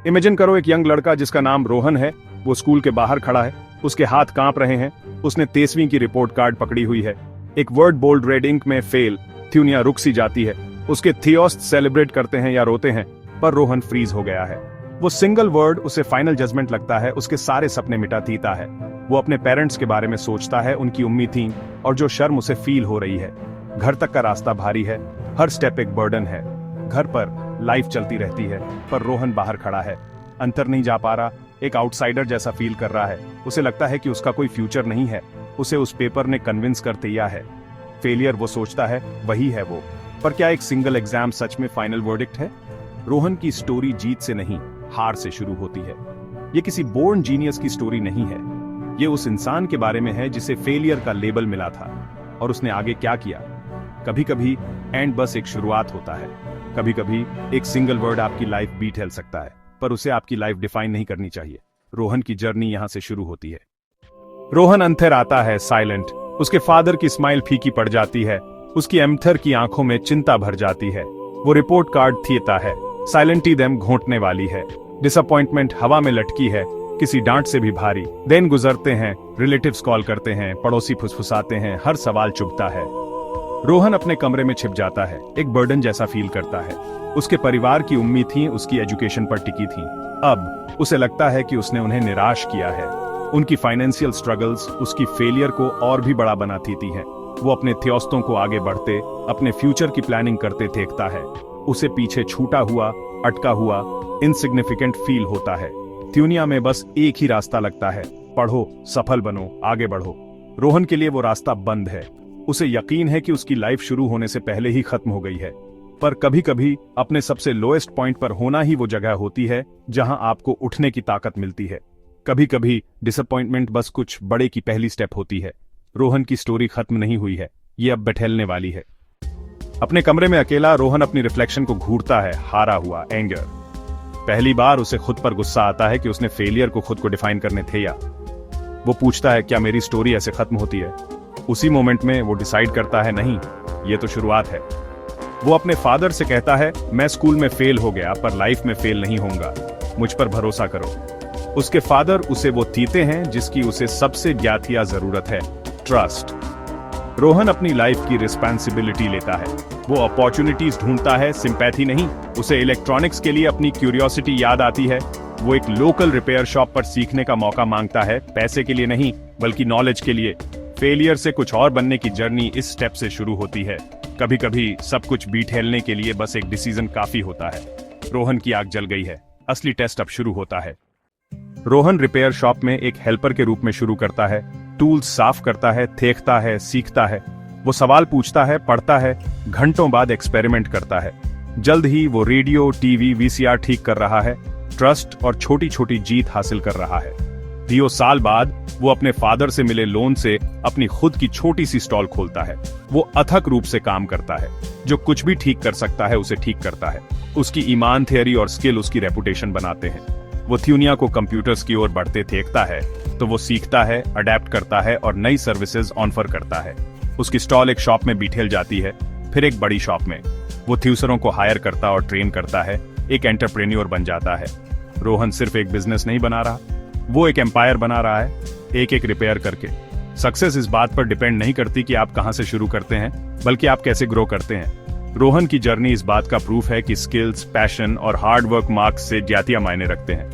Imagine करो एक young लड़का जिसका नाम रोहन है, वो स्कूल के बाहर खड़ा है, उसके हाथ कांप रहे हैं, उसने 23वीं की रिपोर्ट कार्ड पकड़ी हुई है। एक वर्ड बोल्ड रेड इंक में फेल, थ्यूनिया रुक सी जाती है। उसके थियोस्ट सेलिब्रेट करते हैं या रोते हैं, पर रोहन फ्रीज हो गया है। वो सिंगल वर्ड उसे फाइनल जजमेंट लगता है, उसके सारे सपने मिटा देता है। वो अपने पेरेंट्स के बारे में सोचता है, उनकी उम्मीद थी और जो शर्म उसे फील हो रही है। घर तक का रास्ता भारी है, हर स्टेप एक बर्डन है। घर पर लाइफ चलती रहती है, पर रोहन बाहर खड़ा है, अंतर नहीं जा पा रहा, एक आउटसाइडर जैसा फील कर रहा है। उसे लगता है कि उसका कोई फ्यूचर नहीं है। उसे उस पेपर ने कन्विंस कर दिया है। फेलियर वो सोचता है वही है वो। पर क्या एक सिंगल एग्जाम सच में फाइनल वर्डिक्ट है? रोहन की स्टोरी जीत से नहीं, हार से शुरू होती है। ये किसी बोर्न जीनियस की स्टोरी नहीं है। ये उस इंसान के बारे में है जिसे फेलियर का लेबल मिला था और उसने आगे क्या किया। कभी कभी एंड बस एक शुरुआत होता है। कभी कभी एक सिंगल वर्ड आपकी लाइफ बीट हिल सकता है, पर उसे आपकी लाइफ डिफाइन नहीं करनी चाहिए। रोहन की जर्नी यहां से शुरू होती है। रोहन अंधेर आता है, साइलेंट। उसके फादर की स्माइल फीकी पड़ जाती है। उसकी एम्थर की आंखों में चिंता भर जाती है। वो रिपोर्ट कार्ड थीता है, साइलेंटली देम घोंटने वाली है। डिसअपॉइंटमेंट हवा में लटकी है, किसी डांट से भी भारी। दिन गुजरते हैं, रिलेटिव्स कॉल करते हैं, पड़ोसी फुसफुसाते हैं, हर सवाल चुभता है। रोहन अपने कमरे में छिप जाता है, एक बर्डन जैसा फील करता है। उसके परिवार की उम्मीद थी, उसकी एजुकेशन पर टिकी थी। अब उसे लगता है कि उसने उन्हें निराश किया है। उनकी फाइनेंशियल स्ट्रगल्स उसकी फेलियर को और भी बड़ा बना देती हैं। वो अपने थियोस्तों को आगे बढ़ते, अपने फ्यूचर की प्लानिंग करते देखता है। उसे पीछे छूटा हुआ, अटका हुआ, इनसिग्निफिकेंट फील होता है। थ्यूनिया में बस एक ही रास्ता लगता है, पढ़ो, सफल बनो, आगे बढ़ो। रोहन के लिए वो रास्ता बंद है। उसे यकीन है कि उसकी लाइफ शुरू होने से पहले ही खत्म हो गई है। पर कभी कभी अपने सबसे लोएस्ट पॉइंट पर होना ही वो जगह होती है जहां आपको उठने की ताकत मिलती है। कभी कभी डिसअपॉइंटमेंट बस कुछ बड़े की पहली स्टेप होती है। रोहन की स्टोरी खत्म नहीं हुई है, ये अब बैठलने वाली है। अपने कमरे में अकेला रोहन अपनी रिफ्लेक्शन को घूरता है, हारा हुआ, एंगर। पहली बार उसे खुद पर गुस्सा आता है कि उसने फेलियर को खुद को डिफाइन करने थे या। वो पूछता है, क्या मेरी स्टोरी ऐसे खत्म होती है? उसी मोमेंट में वो डिसाइड करता है, नहीं, ये तो शुरुआत है। वो अपने फादर से कहता है, मैं स्कूल में फेल हो गया पर लाइफ में फेल नहीं होऊंगा, मुझ पर भरोसा करो। उसके फादर उसे वो तीते हैं जिसकी उसे सबसे ज्यादा जरूरत है, ट्रस्ट। रोहन अपनी लाइफ की रिस्पॉन्सिबिलिटी लेता है। वो अपॉर्चुनिटीज ढूंढता है, सिंपैथी नहीं। उसे इलेक्ट्रॉनिक्स के लिए अपनी क्यूरियोसिटी याद आती है। वो एक लोकल रिपेयर शॉप पर सीखने का मौका मांगता है, पैसे के लिए नहीं बल्कि नॉलेज के लिए। फेलियर से कुछ और बनने की जर्नी इस स्टेप से शुरू होती है। कभी कभी सब कुछ बीट हेलने के लिए बस एक डिसीजन काफी होता है। रोहन की आग जल गई है, असली टेस्ट अब शुरू होता है। रोहन रिपेयर शॉप में एक हेल्पर के रूप में शुरू करता है। टूल्स साफ करता है, देखता है, सीखता है। वो सवाल पूछता है, पढ़ता है, घंटों बाद एक्सपेरिमेंट करता है। जल्द ही वो रेडियो, टीवी, वीसीआर ठीक कर रहा है, ट्रस्ट और छोटी छोटी जीत हासिल कर रहा है। 2 साल बाद वो अपने फादर से मिले लोन से अपनी खुद की छोटी सी स्टॉल खोलता है। वो अथक रूप से काम करता है, जो कुछ भी ठीक कर सकता है उसे ठीक करता है। उसकी ईमान, थियरी और स्किल उसकी रेपुटेशन बनाते हैं। वो थ्यूनिया को कंप्यूटर्स की ओर बढ़ते देखता है तो वो सीखता है, अडेप्ट करता है और नई सर्विसेज ऑफर करता है। उसकी स्टॉल एक शॉप में बिठेल जाती है, फिर एक बड़ी शॉप में। वो थ्यूसरों को हायर करता और ट्रेन करता है, एक एंटरप्रेन्योर बन जाता है। रोहन सिर्फ एक बिजनेस नहीं बना रहा, वो एक एम्पायर बना रहा है, एक एक रिपेयर करके। सक्सेस इस बात पर डिपेंड नहीं करती कि आप कहां से शुरू करते हैं, बल्कि आप कैसे ग्रो करते हैं। रोहन की जर्नी इस बात का प्रूफ है कि स्किल्स, पैशन और हार्ड वर्क मार्क्स से ज्यादा मायने रखते हैं।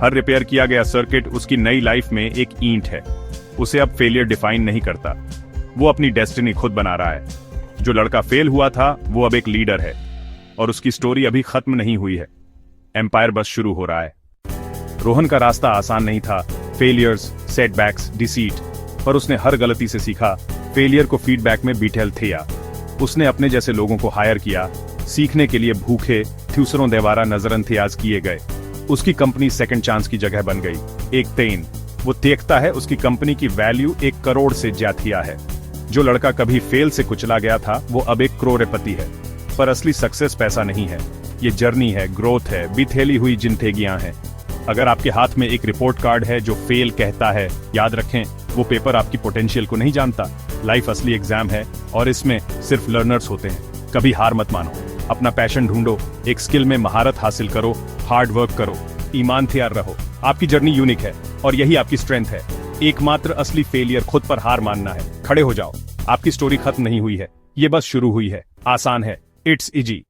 हर रिपेयर किया गया सर्किट उसकी नई लाइफ में एक ईंट है। उसे अब फेलियर डिफाइन नहीं करता, वो अपनी डेस्टिनी खुद बना रहा है। जो लड़का फेल हुआ था वो अब एक लीडर है और उसकी स्टोरी अभी खत्म नहीं हुई है, एम्पायर बस शुरू हो रहा है। रोहन का रास्ता आसान नहीं था, फेलियर्स, सेटबैक्स, डिसीट, पर उसने हर गलती से सीखा। फेलियर को फीडबैक में बीटेल थिया। उसने अपने जैसे लोगों को हायर किया, सीखने के लिए भूखे थ्यूसरों द्वारा नजरअंदाज किए गए। उसकी कंपनी सेकंड चांस की जगह बन गई। एक तेन वो देखता है उसकी कंपनी की वैल्यू 1 करोड़ से ज्यादा है। जो लड़का कभी फेल से कुचला गया था वो अब 1 करोड़पति है। पर असली सक्सेस पैसा नहीं है, ये जर्नी है, ग्रोथ है, बिथेली हुई जिंदगियां हैं। अगर आपके हाथ में एक रिपोर्ट कार्ड है जो फेल कहता है, याद रखें वो पेपर आपकी पोटेंशियल को नहीं जानता। लाइफ असली एग्जाम है और इसमें सिर्फ लर्नर्स होते हैं। कभी हार मत मानो, अपना पैशन ढूंढो, एक स्किल में महारत हासिल करो, हार्ड वर्क करो। ईमान तैयार रहो, आपकी जर्नी यूनिक है और यही आपकी स्ट्रेंथ है। एकमात्र असली फेलियर खुद पर हार मानना है। खड़े हो जाओ, आपकी स्टोरी खत्म नहीं हुई है, ये बस शुरू हुई है। आसान है, इट्स इजी।